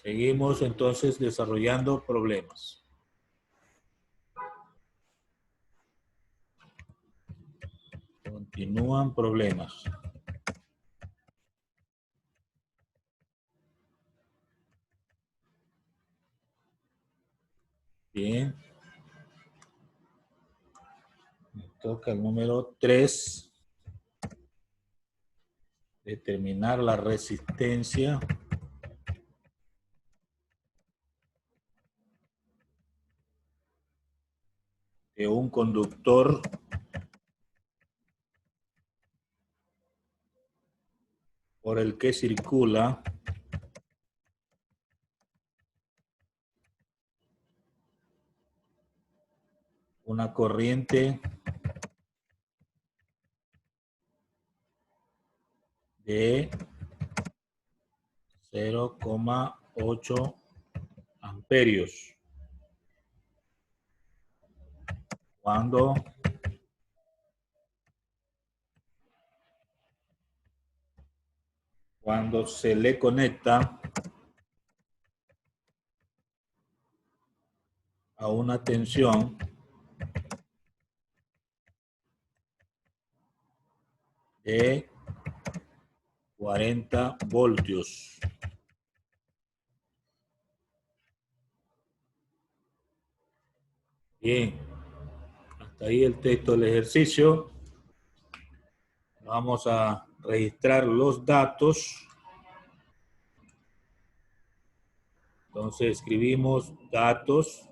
Seguimos entonces desarrollando problemas. Continúan problemas. Bien. Me toca el número 3. Determinar la resistencia de un conductor por el que circula una corriente de 0,8 amperios cuando se le conecta a una tensión de 40 voltios. Bien, hasta ahí el texto del ejercicio. Vamos a registrar los datos. Entonces escribimos datos.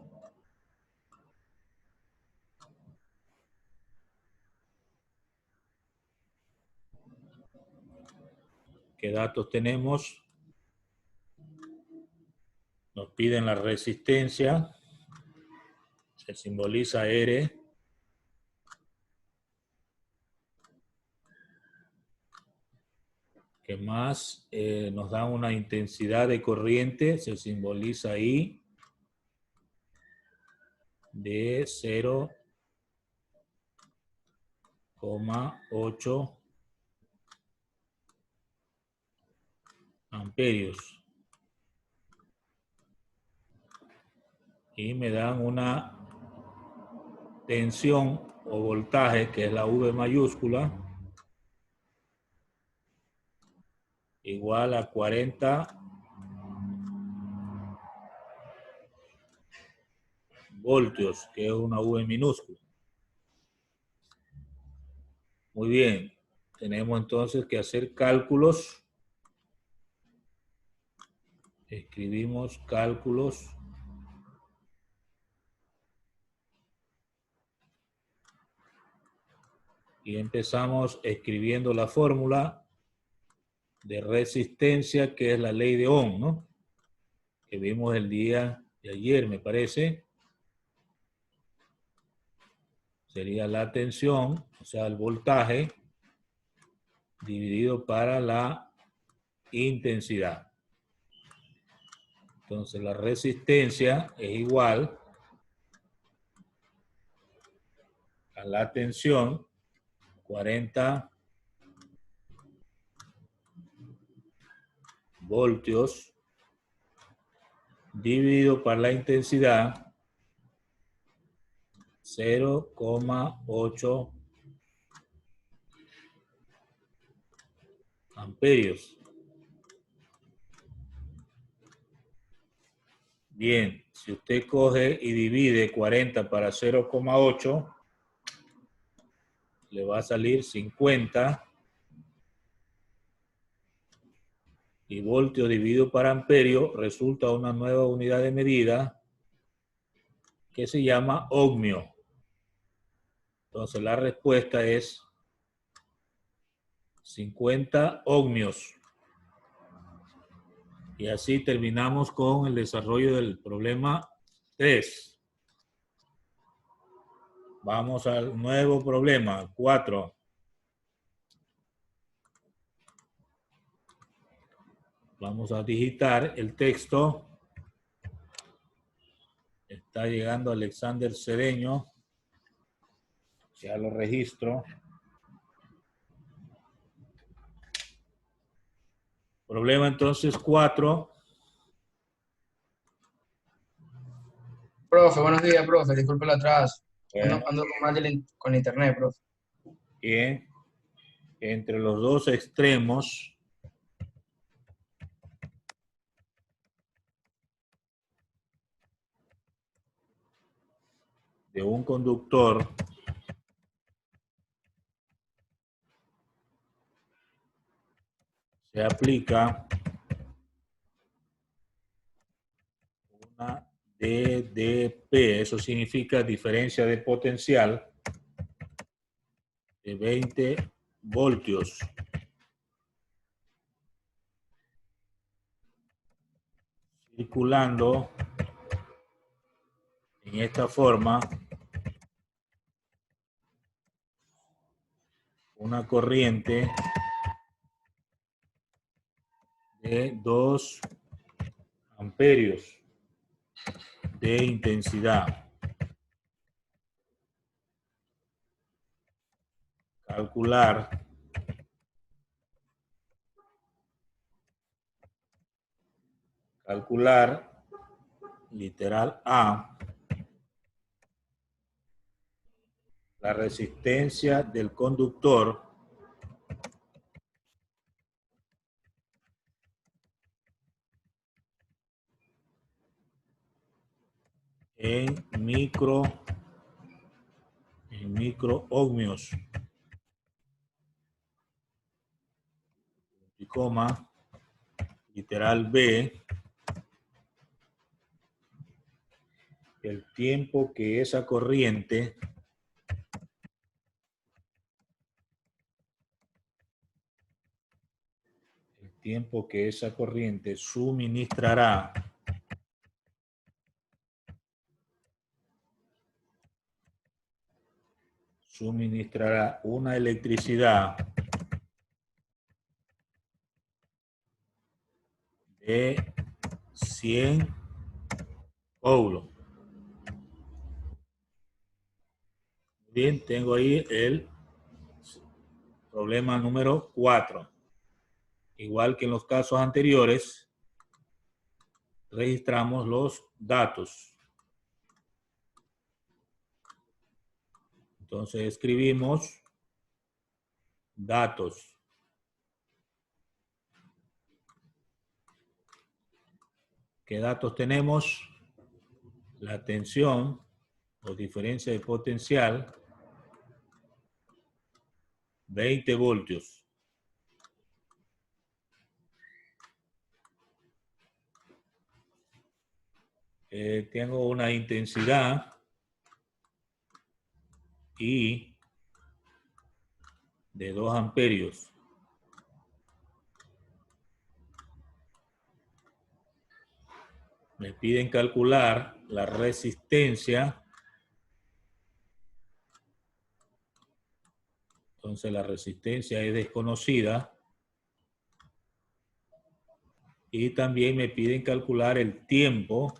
¿Qué datos tenemos? Nos piden la resistencia. Se simboliza R. ¿Qué más? Nos dan una intensidad de corriente. Se simboliza I. De 0,8 amperios. Y me dan una tensión o voltaje, que es la V mayúscula, igual a 40 voltios, que es una V minúscula. Muy bien, tenemos entonces que hacer cálculos. Escribimos cálculos. Y empezamos escribiendo la fórmula de resistencia, que es la ley de Ohm, ¿no? Que vimos el día de ayer, me parece. Sería la tensión, o sea, el voltaje, dividido para la intensidad. Entonces, la resistencia es igual a la tensión, 40 voltios, dividido por la intensidad, 0,8 amperios. Bien, si usted coge y divide 40 para 0,8, le va a salir 50. Y voltio dividido por amperio resulta una nueva unidad de medida que se llama ohmio. Entonces la respuesta es 50 ohmios. Y así terminamos con el desarrollo del problema 3. Vamos al nuevo problema 4. Vamos a digitar el texto. Está llegando Alexander Cedeño. Ya lo registro. Problema entonces 4. Profe, buenos días, profe. Disculpe el atraso. Bueno, Ando con mal con internet, profe. bien. Entre los dos extremos de un conductor se aplica una DDP, eso significa diferencia de potencial de 20 voltios. Circulando en esta forma una corriente de 2 amperios de intensidad. Calcular literal A, la resistencia del conductor en microohmios, y coma, literal B, el tiempo que esa corriente suministrará una electricidad de 100 coulombs. Bien, tengo ahí el problema número 4. Igual que en los casos anteriores, registramos los datos. Entonces escribimos datos. ¿Qué datos tenemos? La tensión o diferencia de potencial, 20 voltios. Tengo una intensidad I de 2 amperios. Me piden calcular la resistencia. Entonces la resistencia es desconocida. Y también me piden calcular el tiempo.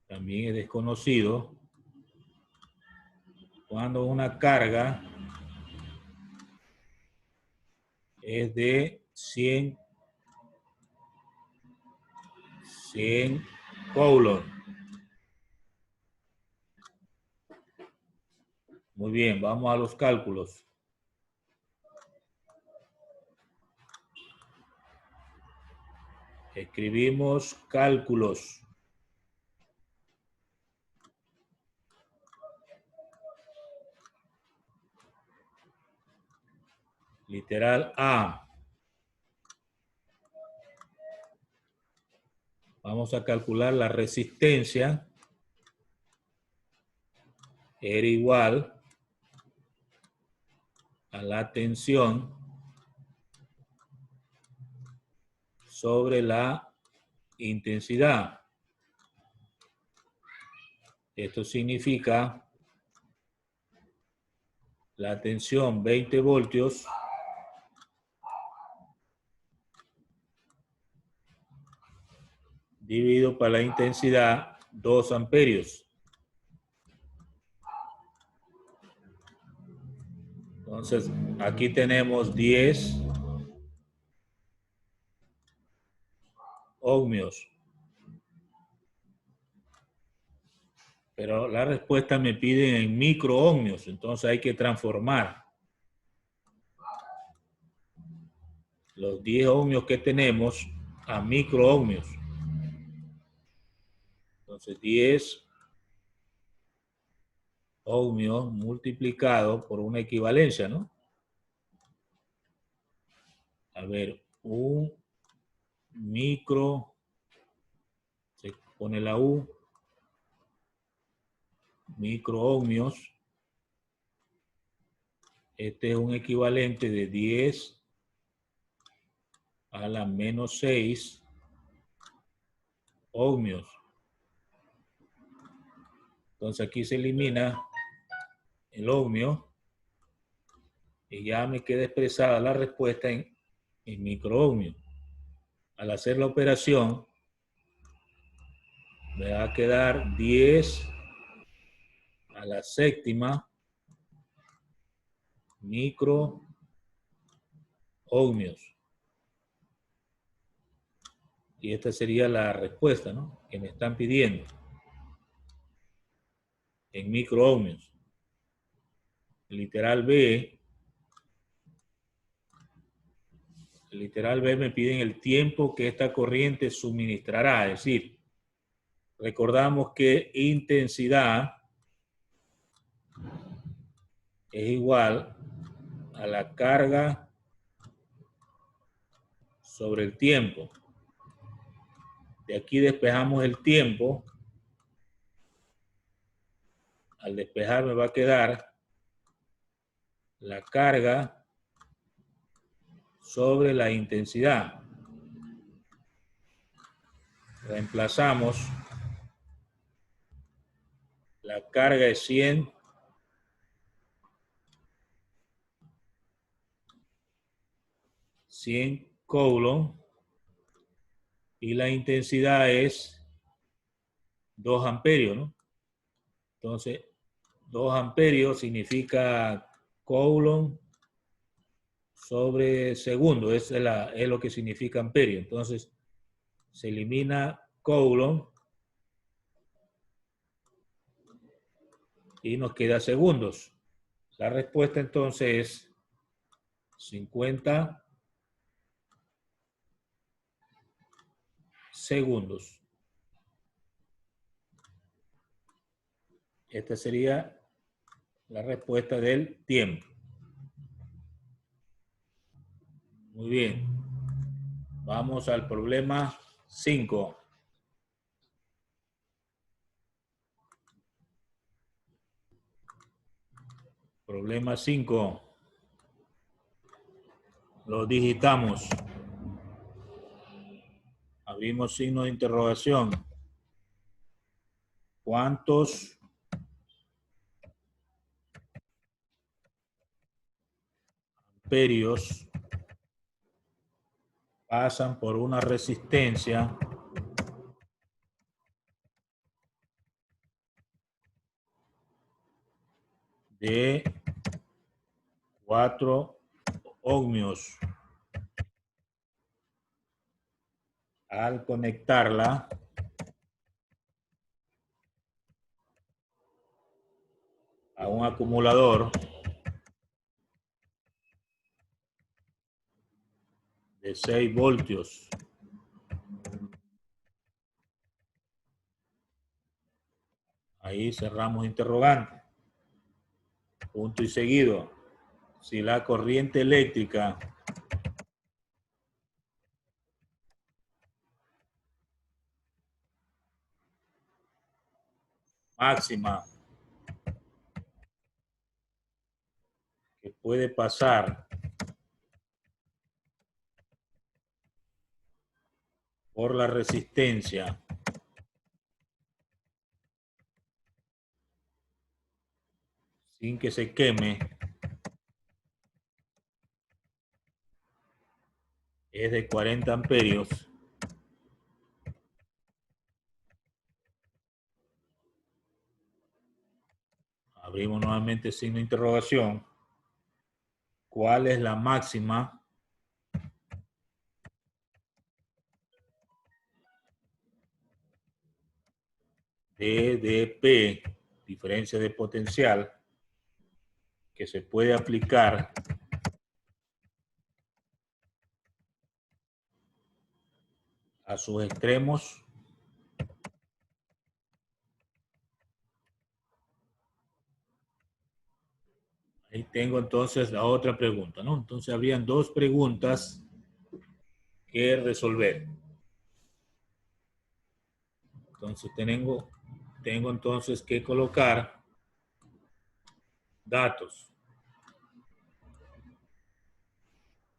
También es desconocido. Cuando una carga es de 100 coulombs. Muy bien, vamos a los cálculos. Escribimos cálculos. Literal A. Vamos a calcular la resistencia. Era igual a la tensión sobre la intensidad. Esto significa la tensión 20 voltios dividido por la intensidad 2 amperios. Entonces, aquí tenemos 10 ohmios. Pero la respuesta me piden en microohmios, entonces hay que transformar los 10 ohmios que tenemos a microohmios. Entonces 10 ohmios multiplicado por una equivalencia, ¿no? A ver, un micro, se pone la U, microohmios. Este es un equivalente de 10 a la menos 6 ohmios. Entonces aquí se elimina el ohmio y ya me queda expresada la respuesta en microohmios. Al hacer la operación, me va a quedar 10 a la séptima microohmios. Y esta sería la respuesta, ¿no?, que me están pidiendo en microohmios. Literal B. Literal B me piden el tiempo que esta corriente suministrará. Es decir, recordamos que intensidad es igual a la carga sobre el tiempo. De aquí despejamos el tiempo. Al despejar me va a quedar la carga sobre la intensidad. Reemplazamos. La carga es 100 coulomb y la intensidad es 2 amperios, ¿no? Entonces, 2 amperios significa coulomb sobre segundo, es lo que significa amperio. Entonces, se elimina coulomb y nos queda segundos. La respuesta entonces es 50 segundos. Esta sería la respuesta del tiempo. Muy bien. Vamos al problema 5. Problema 5. Lo digitamos. Abrimos signo de interrogación. ¿Cuántos amperios pasan por una resistencia de 4 ohmios al conectarla a un acumulador de 6 voltios? Ahí cerramos interrogante. Punto y seguido. Si la corriente eléctrica máxima que puede pasar por la resistencia sin que se queme es de 40 amperios. Abrimos nuevamente signo de interrogación. ¿Cuál es la máxima dP, diferencia de potencial, que se puede aplicar a sus extremos ahí tengo entonces la otra pregunta, ¿no? Entonces habrían dos preguntas que resolver. Entonces tengo entonces que colocar datos.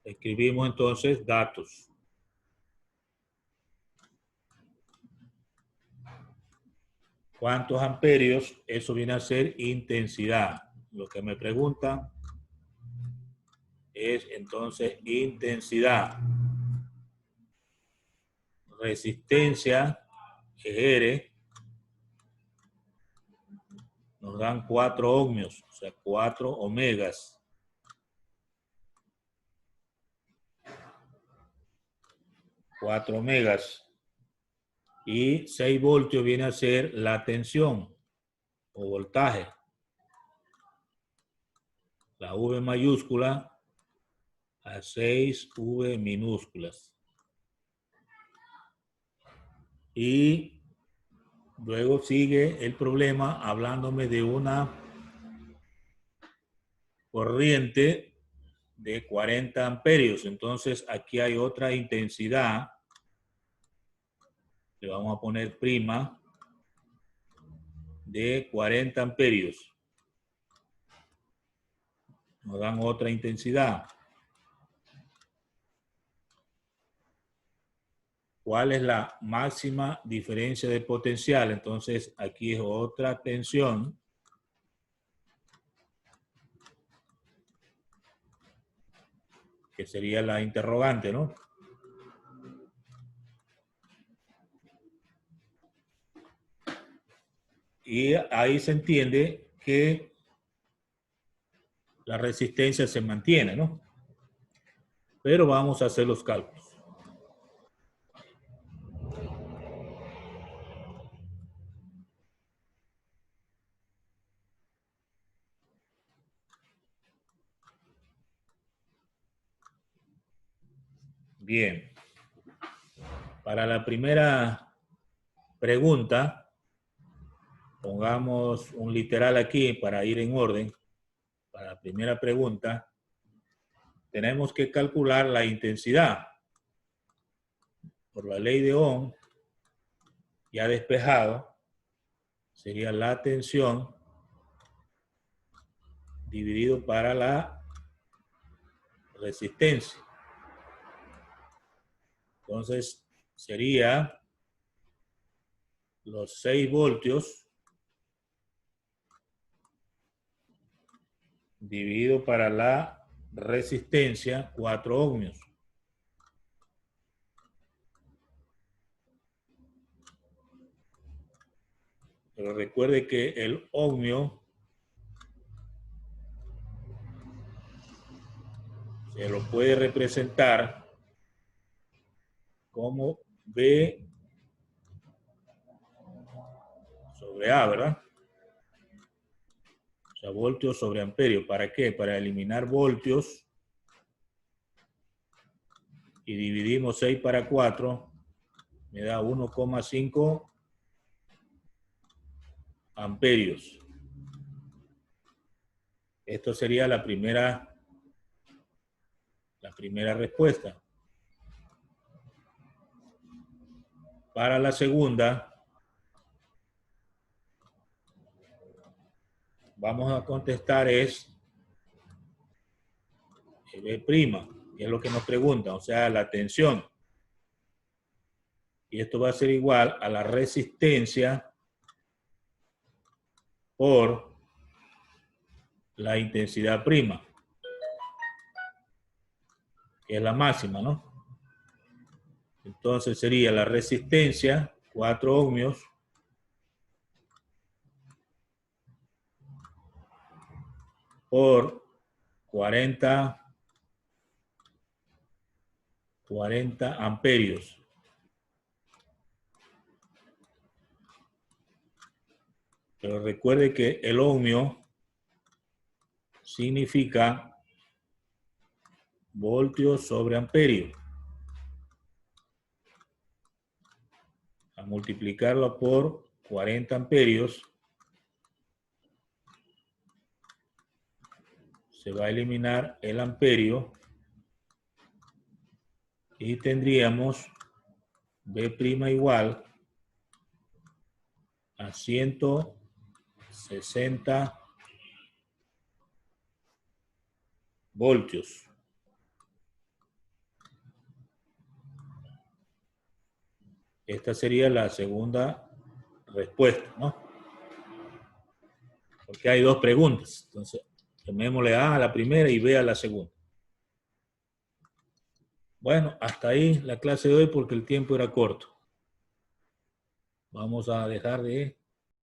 Escribimos entonces datos. ¿Cuántos amperios? Eso viene a ser intensidad. Lo que me preguntan es entonces intensidad. Resistencia, R, nos dan 4 ohmios, o sea, 4 omegas. Cuatro omegas. Y 6 voltios viene a ser la tensión o voltaje. La V mayúscula a 6 V minúsculas. Y luego sigue el problema hablándome de una corriente de 40 amperios. Entonces aquí hay otra intensidad. Le vamos a poner prima de 40 amperios. Nos dan otra intensidad. ¿Cuál es la máxima diferencia de potencial? Entonces aquí es otra tensión. Que sería la interrogante, ¿no? Y ahí se entiende que la resistencia se mantiene, ¿no? Pero vamos a hacer los cálculos. Bien. Para la primera pregunta, pongamos un literal aquí para ir en orden. Para la primera pregunta, tenemos que calcular la intensidad. Por la ley de Ohm, ya despejado, sería la tensión dividido para la resistencia. Entonces, sería los 6 voltios dividido para la resistencia, 4 ohmios. Pero recuerde que el ohmio se lo puede representar como B sobre A, ¿verdad? O sea, voltios sobre amperio. ¿Para qué? Para eliminar voltios. Y dividimos 6 para 4. Me da 1,5 amperios. Esto sería la primera respuesta. Para la segunda, vamos a contestar es B', que es lo que nos preguntan, o sea, la tensión. Y esto va a ser igual a la resistencia por la intensidad prima, que es la máxima, ¿no? Entonces sería la resistencia, 4 ohmios, por 40 amperios. Pero recuerde que el ohmio significa voltios sobre amperio. A multiplicarlo por 40 amperios, se va a eliminar el amperio y tendríamos B' igual a 160 voltios. Esta sería la segunda respuesta, ¿no? Porque hay dos preguntas. Entonces, llamémosle A a la primera y B a la segunda. Bueno, hasta ahí la clase de hoy porque el tiempo era corto. Vamos a dejar de